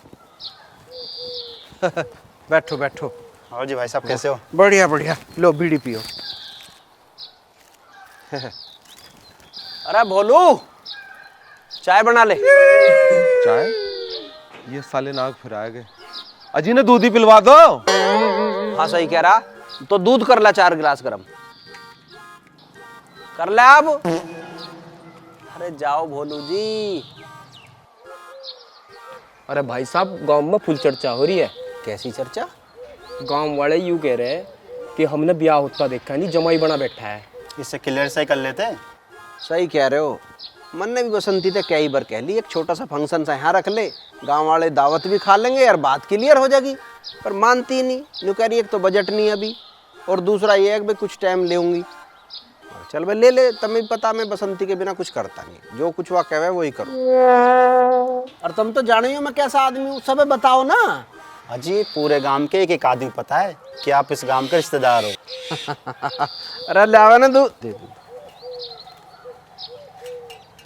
बैठो बैठो। और जी भाई साहब कैसे हो? बढ़िया बढ़िया, लो बीड़ी पियो। अरे भोलू, चाय बना ले। चाय? ये साले नाक फिराए गए। अजी ने दूध ही पिलवा दो। हाँ सही कह रहा, तो दूध कर ला 4 गिलास गरम कर ले अब। अरे जाओ भोलू जी। अरे भाई साहब, गांव में फुल चर्चा हो रही है। कैसी चर्चा? गांव वाले यूं कह रहे हैं कि हमने ब्याह होता देखा नहीं, जमाई बना बैठा है। इससे क्लियर सही कर लेते। सही कह रहे हो, मन ने भी बसंती तो कई बार कह ली, एक छोटा सा फंक्शन सा यहाँ रख ले, गांव वाले दावत भी खा लेंगे यार, बात क्लियर हो जाएगी। पर मानती ही नहीं, यूँ कह रही एक तो बजट नहीं अभी, और दूसरा ये है कि भाई कुछ टाइम लेऊंगी। चल भाई ले ले, तुम्हें पता मैं बसंती के बिना कुछ करता नहीं, जो कुछ वह कहे वही करो। और तुम तो जाने ही हो मैं कैसा आदमी हूँ, सब बताओ ना। अजी पूरे गांव के एक आदमी पता है कि आप इस गांव के रिश्तेदार हो। अरे लावा ना दूध दे दो।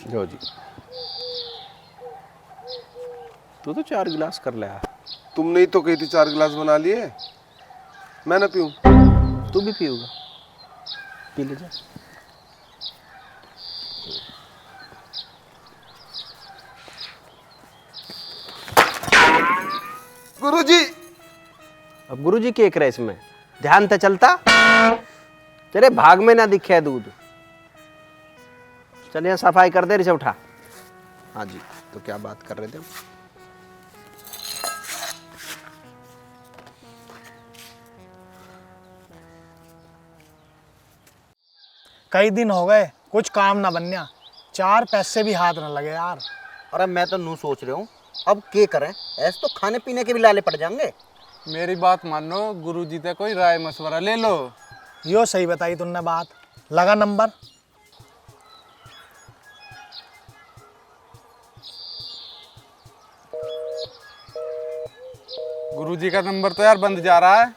जो जी तू तो 4 गिलास कर ले। तुमने ही तो कही थी 4 गिलास बना लिए, मैं ना पीऊं। तू भी पियोगा? पी ले जा। गुरुजी। अब गुरुजी के करे इसमें, ध्यान तो चलता, तेरे भाग में ना दिखे दूध। चलिए सफाई कर दे, रिसे उठा। हाँ जी, तो क्या बात कर रहे थे? कई दिन हो गए कुछ काम ना बनया, 4 पैसे भी हाथ न लगे यार। अरे मैं तो नू सोच रहा हूँ अब के करें, ऐसे तो खाने पीने के भी लाले पड़ जाएंगे। मेरी बात मानो, गुरुजी से कोई राय मशवरा ले लो। यो सही बताई तुमने बात। लगा नंबर। गुरुजी का नंबर तो यार बंद जा रहा है।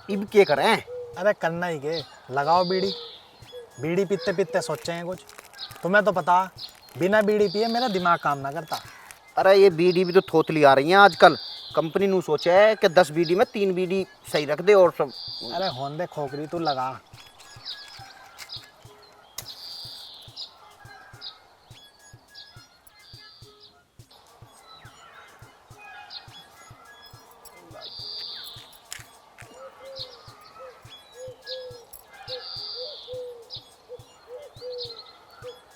अब के करें? अरे करना ही के, लगाओ बीड़ी। बीड़ी पीते पीते सोचे हैं कुछ। तुम्हें तो पता, बिना बीड़ी पिए मेरा दिमाग काम ना करता। अरे ये बीड़ी भी तो थोतली आ रही है आजकल। कंपनी नू सोचा है कि 10 बीड़ी में 3 बीड़ी सही रख दे और सब। अरे होन दे खोखरी, तू लगा।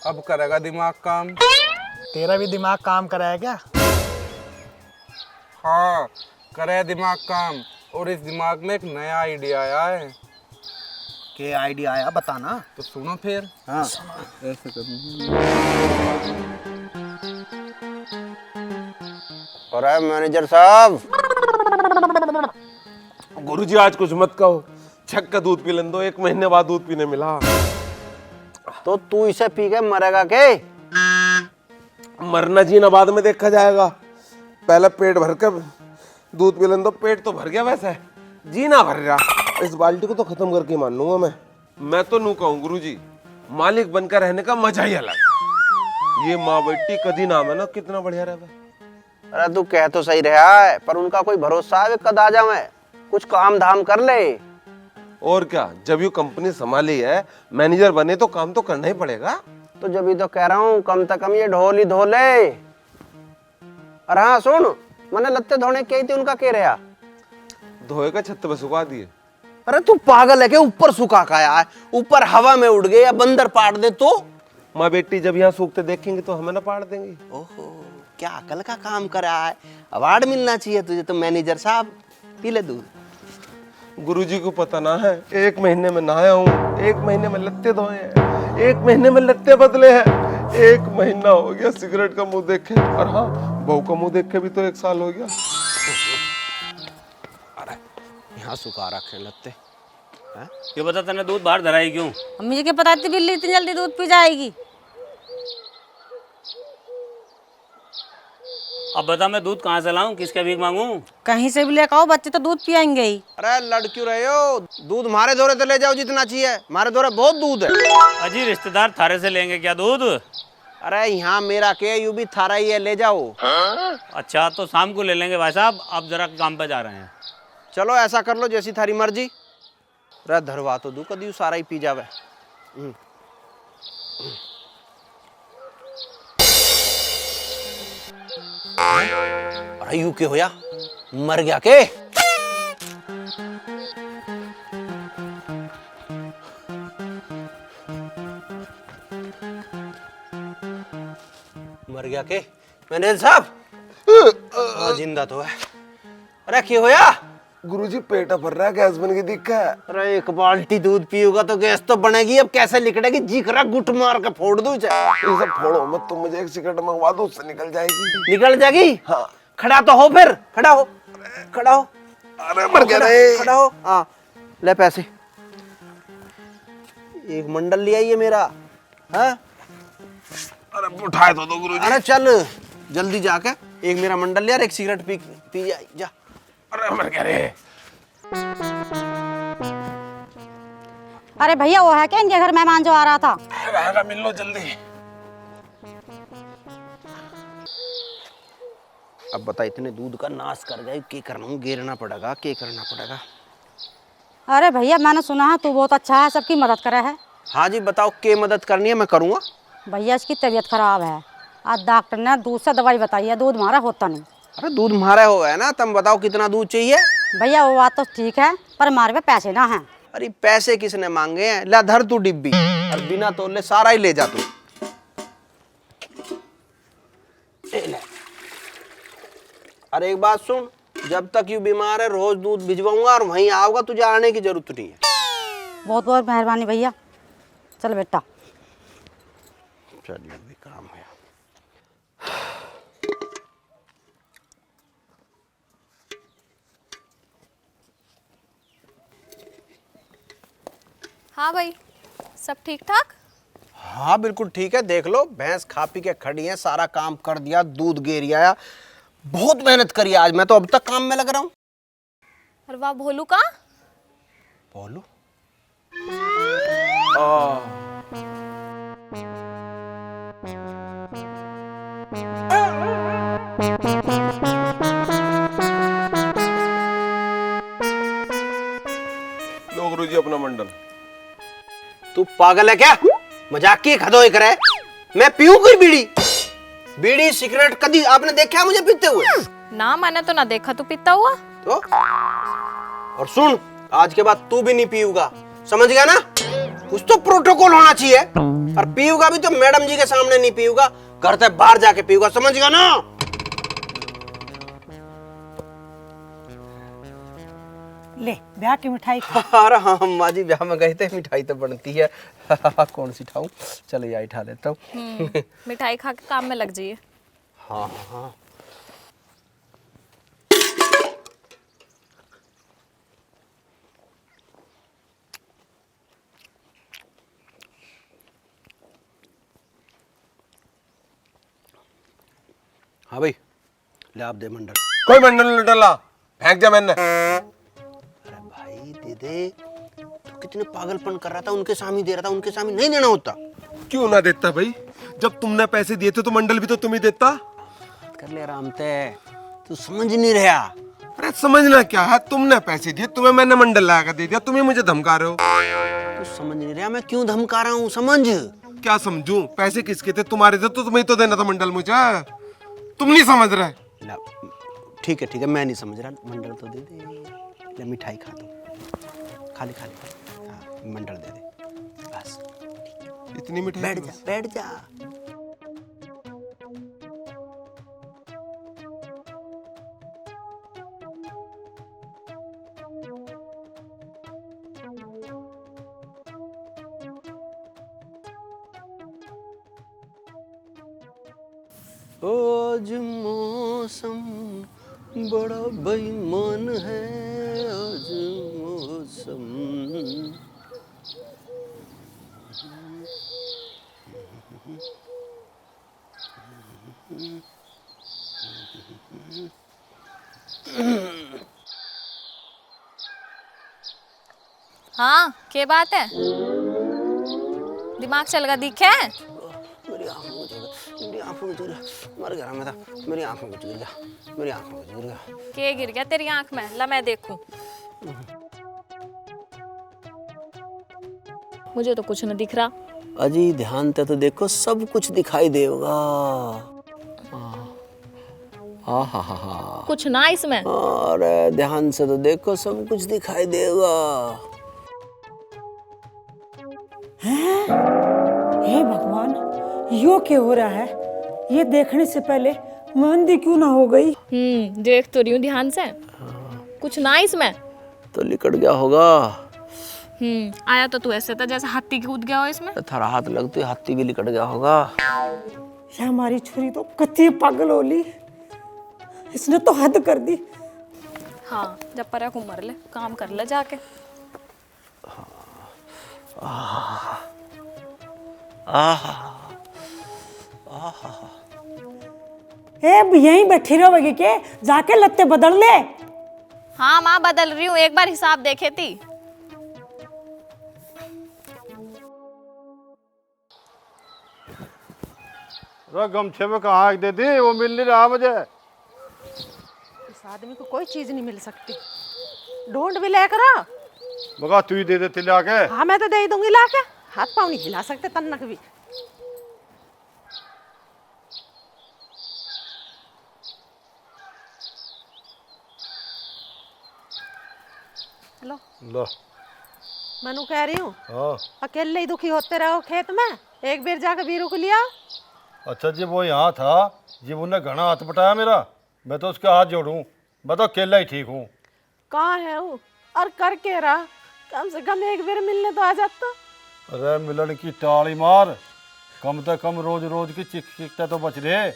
अब करेगा दिमाग काम। तेरा भी दिमाग काम करा है क्या? हाँ, करे दिमाग काम। और इस दिमाग में एक नया आइडिया आया है। के आइडिया आया बताना। तो सुनो फिर। हाँ। ऐसे करूँ। अरे मैनेजर साहब। गुरुजी आज कुछ मत कहो, छक का दूध पी लें दो, 1 महीने बाद दूध पीने मिला। तो तू इसे पी के मरेगा के? मरना जीना बाद में देखा जाएगा, पहले पेट भर कर दूध पी लें दो। पेट तो भर गया, वैसे जीना भर रहा। इस बाल्टी को तो खत्म करके मान लूंगा मैं तो नू कहूँ गुरुजी, मालिक बनकर रहने का मजा ही अलग। ये माँ बेटी कदी नाम है ना, कितना बढ़िया रहे। अरे तू कह तो सही रहा है, पर उनका कोई भरोसा है कद आ जावे? कुछ काम धाम कर ले। और क्या, जब यू कंपनी संभाली है, मैनेजर बने तो काम तो करना ही पड़ेगा। तो जब ही तो कह रहा हूँ कम से कम ये ढोल ही धो ले। अरे हाँ सुन, मैंने लत्ते धोने के थी, उनका कह रहा? धोए का छत पे सुखा दिए। अरे तू पागल है क्या? ऊपर सुखा खाया है, ऊपर हवा में उड़ गए या बंदर पाड़ दे तो? माँ बेटी जब यहाँ सूखते देखेंगे तो हमें ना पाड़ देंगे। ओहो, क्या अकल का काम कर रहा है। अवार्ड मिलना चाहिए तुझे तो मैनेजर साहब। पी ले दूध। गुरुजी को पता ना है, 1 महीने में नहाया हूँ, 1 महीने में लत्ते धोए हैं, 1 महीने में लत्ते बदले हैं, 1 महीना हो गया सिगरेट का मुंह देखे। और हाँ, बहू का मुंह देखे भी तो 1 साल हो गया। अरे यहाँ सुखा रखे लत्ते। ये बता, तने दूध बाहर धराई क्यों? मुझे क्या पता थी बिल्ली इतनी जल्दी दूध पी जाएगी। अब बता, मैं दूध कहाँ से लाऊं, किसके भीख मांगूं? कहीं से भी लेकर आओ, बच्चे तो दूध पियेंगे ही। अरे लड़ क्यों रहे हो? दूध मारे धोरे तो ले जाओ जितना चाहिए, मारे धोरे बहुत दूध है। अजी रिश्तेदार थारे से लेंगे क्या दूध? अरे यहाँ मेरा के यू भी थारा ही है, ले जाओ। अच्छा, तो शाम को ले लेंगे भाई साहब, आप जरा काम पे जा रहे हैं। चलो ऐसा कर लो जैसी थारी मर्जी। अरे धरवा तो दू कदी सारा ही पी जावे। अरे यू के होया, मर गया के? मर गया के मैनेजर साहब? जिंदा तो है। अरे क्या होया? गुरुजी पेट भर रहा है, गैस बन की दिक्कत। अरे 1 बाल्टी दूध पियोगा तो गैस तो बनेगी, अब कैसे निकलेगी? जी करा गुट मार के फोड़ दूं। ये सब फोड़ो मत, तुम मुझे 1 सिगरेट मंगवा दो, उससे निकल जाएगी। निकल जाएगी? हाँ। खड़ा तो हो, फिर खड़ा हो, खड़ा हो। अरे मर गया रे। खड़ा हो। हाँ ले पैसे। 1 मंडल लिया ये मेरा। हाँ? अरे उठाए तो दो गुरुजी। अरे चल जल्दी जाके 1 मेरा मंडल लिया, 1 सिगरेट पी जा। अरे मर गया रे। अरे भैया, वो है क्या इनके घर मेहमान जो आ रहा था? रहेगा, मिल लो जल्दी। अब बता, इतने दूध का नाश कर गए, क्या करना हूँ? गिरना पड़ेगा, क्या करना पड़ेगा? अरे भैया मैंने सुना है तू बहुत अच्छा है, सबकी मदद करा है। हाँ जी बताओ, क्या मदद करनी है, मैं करूँगा। भैया इसकी तबीयत खराब है, आज डॉक्टर ने दूध से दवाई बताई है, दूध हमारा होता नहीं। अरे दूध मारा हो गया ना, तुम बताओ कितना दूध चाहिए? भैया वो बात तो ठीक है, पर हमारे पे पैसे ना हैं। अरे पैसे किसने मांगे हैं? ला धर तू डिब्बी, और बिना तोले सारा ही ले जा तू। अरे एक बात सुन, जब तक यू बीमार है रोज दूध भिजवाऊंगा और वहीं आओगा, तुझे आने की जरूरत नहीं है। बहुत बहुत मेहरबानी भैया, चल बेटा। चलिए भी काम है। हाँ भाई, सब ठीक ठाक? हाँ बिल्कुल ठीक है। देख लो, भैंस खा पी के खड़ी है, सारा काम कर दिया, दूध गेर आया, बहुत मेहनत करी आज। मैं तो अब तक काम में लग रहा हूँ। और वाह, भोलू का? भोलू? लो गुरु जी अपना मंडल। तू पागल है क्या? मजाक की खदोई करे? मैं पीऊं कोई बीड़ी? बीड़ी सिगरेट कभी आपने देखा है मुझे पीते हुए? ना, मैंने तो ना देखा तू पीता हुआ। तो और सुन, आज के बाद तू भी नहीं पीऊंगा, समझ गया ना? कुछ तो प्रोटोकॉल होना चाहिए। और पीऊंगा भी तो मैडम जी के सामने नहीं पीऊंगा, घर से बाहर जाके पीऊंगा, समझ गया ना? ले ब्याह की मिठाई खा। अरे हाँ, अम्मा जी ब्याह में गए थे, मिठाई तो बनती है। कौन सी खाऊं? चलो यही उठा लेता हूँ। मिठाई खा के काम में लग जाइए। हाँ हाँ। हाँ भाई, ले आप दे मंडल। कोई मंडल नहीं डाला, फेंक जा मैंने। अरे भाई दे दे, तू कितने पागलपन कर रहा था, उनके सामने दे रहा था, उनके सामने नहीं देना होता। क्यों ना देता भाई? जब तुमने पैसे दिए थे तो मंडल भी तो तुम ही देता। कर ले आराम से, तू समझ नहीं रहा। अरे समझना क्या है, तुमने पैसे दिए, तुम्हें मैंने मंडल ला कर दे दिया, तुम्हें मुझे धमका रहे हो। तू समझ नहीं रहा मैं क्यों धमका रहा हूँ? समझ। क्या समझूं? पैसे किसके थे? तुम्हारे थे तो तुम्हें तो देना था मंडल मुझे। तुम नहीं समझ रहे। ठीक है, मैं नहीं समझ रहा, मंडल तो दे दे। ले मिठाई खा दो, खाली खाली। हाँ, मंडल दे दे बस। इतनी मिठाई? बैठ जा, बैठ जा। आज मौसम बड़ा बेईमान है, आज मौसम। हाँ, क्या बात है? दिमाग चल गया दिखे? मेरी आंखों में चुर गया, मर गया मैं था। मेरी आंखों में चुर गया, मेरी आंखों में चुर गया। क्या गिर गया तेरी आंख में? ला मैं देखूं। मुझे तो कुछ न दिख रहा। अजी ध्यान से तो देखो, सब कुछ दिखाई देगा। हाँ। कुछ ना इसमें। अरे ध्यान से तो देखो, सब कुछ दिखाई देगा। हे भगवान, यो क्या हो रहा है? ये देखने से पहले मंदी क्यों ना हो गई? देख तो रही हूँ ध्यान से। कुछ ना इसमें तो लिकट गया होगा। आया तो तू ऐसे था जैसे हाथी कूद गया हो इसमें। थारा हाथ लगते हाथी भी लिकट गया होगा। ये हमारी छुरी तो कत्ती पागल होली, इसने तो हद कर दी। हाँ, जब पर को मर ले, काम कर ले जाके। यहीं बैठी रहोगे के? जाके लत्ते बदल ले। हाँ माँ, बदल रही हूँ, एक बार हिसाब देखे थी। गमछे में कहाँ दे दी? वो मिल नहीं रहा मुझे। आदमी को कोई चीज नहीं मिल सकती। ढूंढ भी ले करो। मगा तू ही दे देते लाके। हाँ मैं तो दे ही दूंगी लाके, हाथ पाँव नहीं हिला सकते तन्नक भी। लो लो मनु कह रही हूँ, हाँ अकेले ही दुखी होते रहो खेत में, एक बार जाकर वीरू को लिया। अच्छा जी वो यहाँ था जी, उन्हें घना हाथ बटाया मेरा, मैं तो उसके हाथ जोड़ूं, मैं तो अकेला ही ठीक हूँ। कहाँ है वो और कर के रहा, कम से कम एक बार मिलने तो आ जाता। अरे मिलन की टाली मार, कम से कम रोज रोज की चिक चिकते तो बच रहे,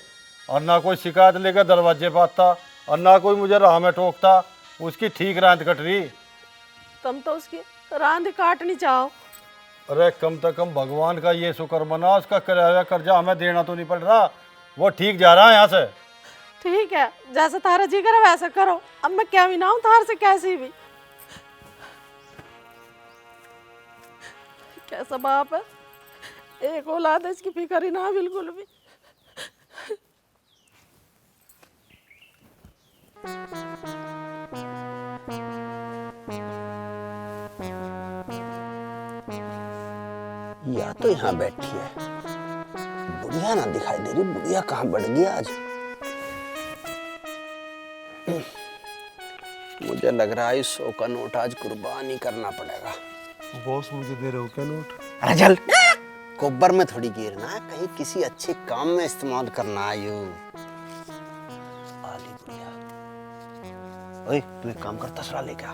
और ना कोई शिकायत लेकर दरवाजे पर आता और ना कोई मुझे राह में ठोकता। उसकी ठीक रात कट रही। तुम तो उसकी रांध काटनी चाहो। अरे कम से कम भगवान का ये शुक्र मना, उसका किराया कर्जा हमें देना तो नहीं पड़ रहा, वो ठीक जा रहा है यहाँ से। ठीक है, जैसा तारा जी करे वैसा करो, अब मैं क्या भी ना हूँ तार से कैसी भी। कैसा बाप है, एक औलाद है, इसकी फिक्र ही ना बिल्कुल भी। या तो यहाँ बैठी है, बुढ़िया ना दिखाई दे रही। बुढ़िया कहाँ बढ़ गई आज? मुझे लग रहा है 100 का नोट आज कुर्बानी करना पड़ेगा। बॉस मुझे दे रहे हो क्या नोट? अरे चल, कोब्बर में थोड़ी गिरना है, कहीं किसी अच्छे काम में इस्तेमाल करना है। यू आली बुढ़िया, ओए तू एक काम कर, तसला लेके आ।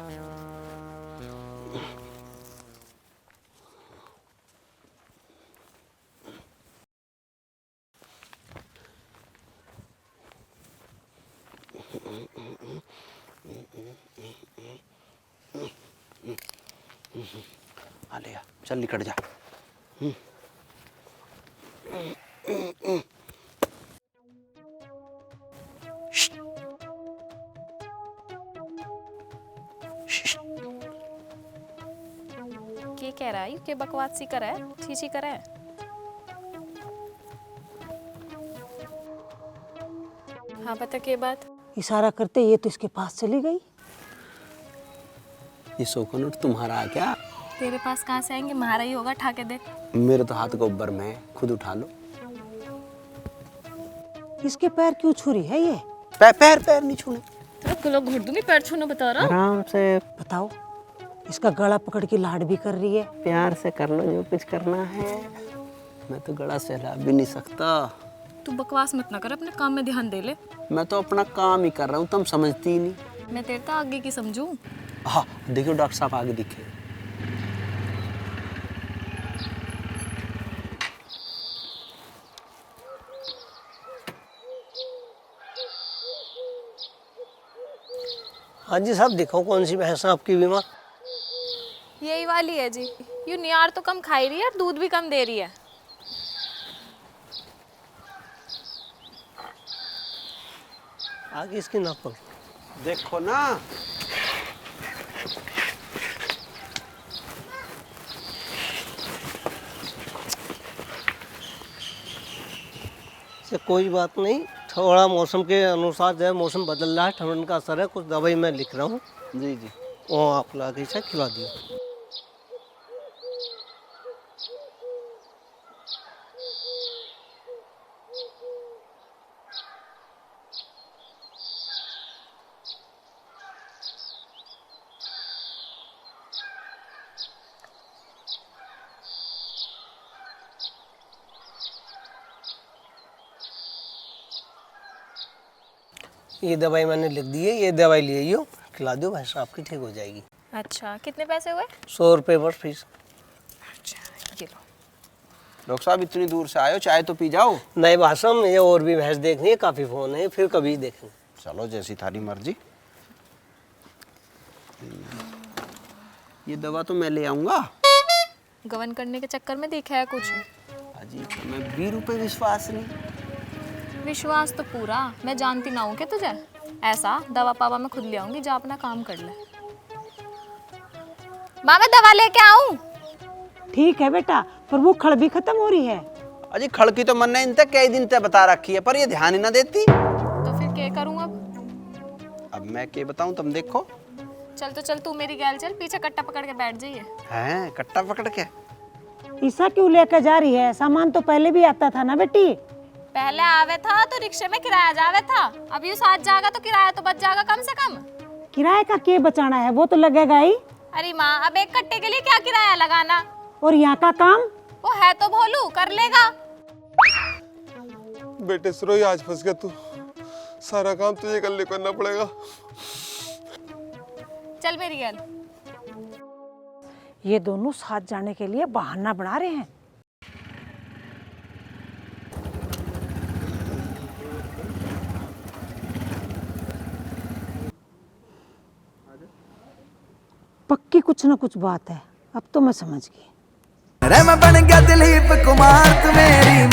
आ ले आ, चल निकट जा। क्या कह रहा है? के बकवास सी कर है, छी कर है। हाँ बता के बात। इशारा करते ये तो इसके पास चली गई। ये 100 का नोट तुम्हारा है क्या? तेरे पास कहाँ से आएंगे, हमारा ही होगा, ठा के दे। मेरे तो हाथ को ऊपर में, खुद उठा लो। इसके पैर क्यों छू रही है ये? पैर नहीं छूने। तेरा गला घोट दूंगी, पैर छूना बता रहा। आराम से बताओ, इसका गला पकड़ के लाड भी कर रही है। प्यार से कर लो जो कुछ करना है, मैं तो गला सहला भी नहीं सकता। तू बकवास मत ना कर, अपने काम में ध्यान दे ले। मैं तो अपना काम ही कर रहा हूँ, तुम समझती ही नहीं। मैं तेरे तो आगे की समझूं। हाँ देखो डॉक्टर साहब आगे दिखे। हाँ जी साहब, दिखाओ कौन सी भैंस है आपकी बीमार? यही वाली है जी। यू नियार तो कम खाई रही है और दूध भी कम दे रही है। आगे इसकी नाप देखो ना। से कोई बात नहीं, थोड़ा मौसम के अनुसार जो है मौसम बदल रहा है, ठंड का असर है, कुछ दवाई मैं लिख रहा हूँ। जी जी, वो आप ला के खिला दियो। ये दवाई मैंने लिख दी है, ये दवाई ले आइयो, खिला दो, भैंस आपकी ठीक हो जाएगी। अच्छा, कितने पैसे हुए? 100 रुपये बस फीस। अच्छा ये लो। डॉक्टर साहब इतनी दूर से आए हो, चाय तो पी जाओ। नहीं भाषम, ये और भी भैंस देखनी है, काफ़ी फोन है, फिर कभी देखेंगे। चलो जैसी थारी मर्जी। ये दवा तो मैं ले आऊंगा। गवन करने के चक्कर में देखा है कुछ? अजी मैं 20 रुपये विश्वास नहीं। विश्वास तो पूरा, मैं जानती ना हूँ क्या तुझे? ऐसा दवा पावा मैं खुद ले आऊंगी, जा अपना काम कर ले। माँ मैं दवा लेके आऊं? ठीक है बेटा, पर वो खड़ भी खत्म हो रही है। अजी खड़ की तो मन ने इन तक कई दिन तक बता रखी है, पर ये ध्यान ही ना देती। तो फिर क्या करूँ अब? अब मैं क्या बताऊं, तुम देखो। चल तो चल, तू मेरी गैल चल, पीछे कट्टा पकड़ के बैठ जाइए। हैं कट्टा पकड़ के? ईसा क्यों लेकर जा रही है? सामान तो पहले भी आता था ना बेटी। पहले आवे था तो रिक्शे में किराया जावे था, अब यू साथ जाएगा तो किराया तो बच जाएगा कम से कम। किराए का क्या बचाना है, वो तो लगेगा ही। अरे माँ, अब एक कट्टे के लिए क्या किराया लगाना। और यहाँ का काम वो है तो भोलू कर लेगा। बेटे सुरोही, आज फंस गया तू, सारा काम तुझे कल करना पड़ेगा। चल मेरी गैल। ये दोनों साथ जाने के लिए बहाना बना रहे हैं। पक्की कुछ ना कुछ बात है, अब तो मैं समझ गई। रे मैं बन गया दिलीप कुमार, तू मेरी